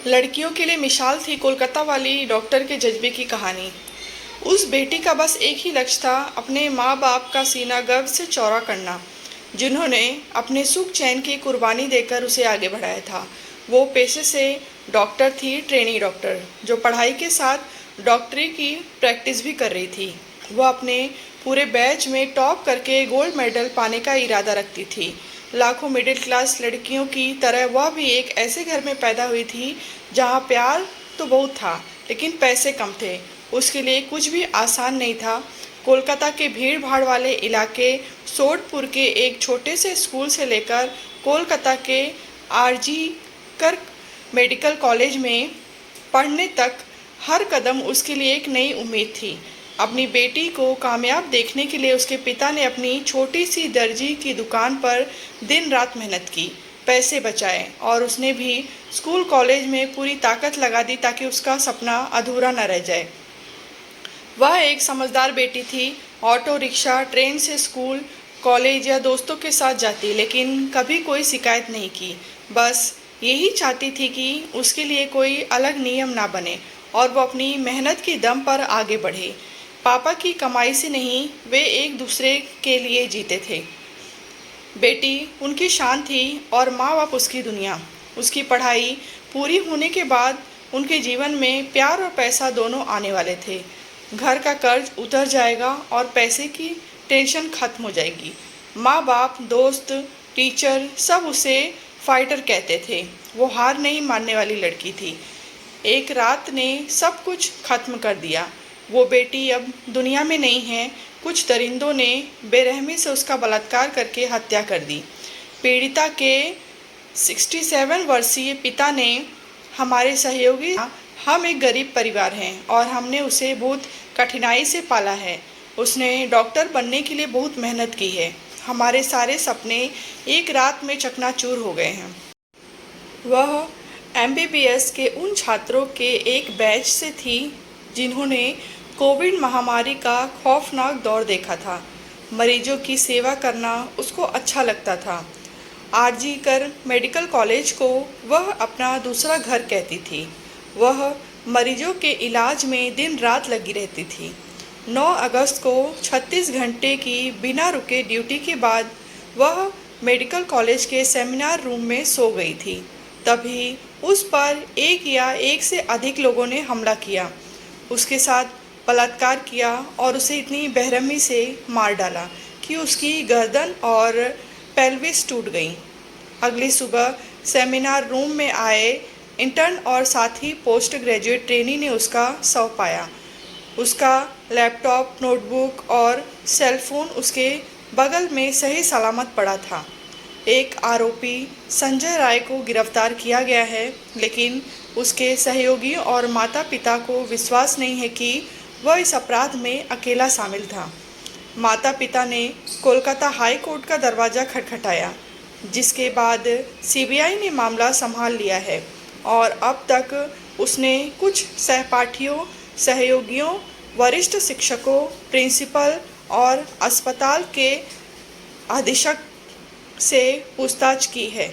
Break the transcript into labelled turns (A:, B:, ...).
A: लड़कियों के लिए मिसाल थी कोलकाता वाली डॉक्टर के जज्बे की कहानी। उस बेटी का बस एक ही लक्ष्य था, अपने माँ बाप का सीना गर्व से चौड़ा करना, जिन्होंने अपने सुख चैन की कुर्बानी देकर उसे आगे बढ़ाया था। वो पेशे से डॉक्टर थी, ट्रेनी डॉक्टर, जो पढ़ाई के साथ डॉक्टरी की प्रैक्टिस भी कर रही थी। वह अपने पूरे बैच में टॉप करके गोल्ड मेडल पाने का इरादा रखती थी। लाखों मिडिल क्लास लड़कियों की तरह वह भी एक ऐसे घर में पैदा हुई थी जहाँ प्यार तो बहुत था, लेकिन पैसे कम थे। उसके लिए कुछ भी आसान नहीं था। कोलकाता के भीड़ भाड़ वाले इलाके, सोडपुर के एक छोटे से स्कूल से लेकर कोलकाता के आरजी कर मेडिकल कॉलेज में पढ़ने तक हर कदम उसके लिए एक नई उम्मीद थी। अपनी बेटी को कामयाब देखने के लिए उसके पिता ने अपनी छोटी सी दर्जी की दुकान पर दिन रात मेहनत की, पैसे बचाए और उसने भी स्कूल कॉलेज में पूरी ताकत लगा दी ताकि उसका सपना अधूरा न रह जाए। वह एक समझदार बेटी थी। ऑटो रिक्शा, ट्रेन से स्कूल, कॉलेज या दोस्तों के साथ जाती, लेकिन कभी कोई शिकायत नहीं की। बस यही चाहती थी कि उसके लिए कोई अलग नियम ना बने और वो अपनी मेहनत की दम पर आगे बढ़े। पापा की कमाई से नहीं, वे एक दूसरे के लिए जीते थे। बेटी उनकी शान थी और माँ बाप उसकी दुनिया। उसकी पढ़ाई पूरी होने के बाद उनके जीवन में प्यार और पैसा दोनों आने वाले थे। घर का कर्ज उतर जाएगा और पैसे की टेंशन खत्म हो जाएगी। माँ बाप, दोस्त, टीचर सब उसे फाइटर कहते थे। वो हार नहीं मानने वाली लड़की थी। एक रात ने सब कुछ खत्म कर दिया। वो बेटी अब दुनिया में नहीं है। कुछ दरिंदों ने बेरहमी से उसका बलात्कार करके हत्या कर दी। पीड़िता के 67 वर्षीय पिता ने, हमारे सहयोगी, हम एक गरीब परिवार हैं और हमने उसे बहुत कठिनाई से पाला है। उसने डॉक्टर बनने के लिए बहुत मेहनत की है। हमारे सारे सपने एक रात में चकनाचूर हो गए हैं। वह एमबीबीएस के उन छात्रों के एक बैच से थी जिन्होंने कोविड महामारी का खौफनाक दौर देखा था। मरीजों की सेवा करना उसको अच्छा लगता था। आरजी कर मेडिकल कॉलेज को वह अपना दूसरा घर कहती थी। वह मरीजों के इलाज में दिन रात लगी रहती थी। 9 अगस्त को 36 घंटे की बिना रुके ड्यूटी के बाद वह मेडिकल कॉलेज के सेमिनार रूम में सो गई थी। तभी उस पर एक या एक से अधिक लोगों ने हमला किया, उसके साथ बलात्कार किया और उसे इतनी बेरहमी से मार डाला कि उसकी गर्दन और पेल्विस टूट गई। अगली सुबह सेमिनार रूम में आए इंटर्न और साथ ही पोस्ट ग्रेजुएट ट्रेनी ने उसका शव पाया। उसका लैपटॉप, नोटबुक और सेलफोन उसके बगल में सही सलामत पड़ा था। एक आरोपी संजय राय को गिरफ्तार किया गया है, लेकिन उसके सहयोगी और माता पिता को विश्वास नहीं है कि वह इस अपराध में अकेला शामिल था। माता पिता ने कोलकाता हाई कोर्ट का दरवाज़ा खटखटाया, जिसके बाद सीबीआई ने मामला संभाल लिया है और अब तक उसने कुछ सहपाठियों, सहयोगियों, वरिष्ठ शिक्षकों, प्रिंसिपल और अस्पताल के अधीक्षक से पूछताछ की है।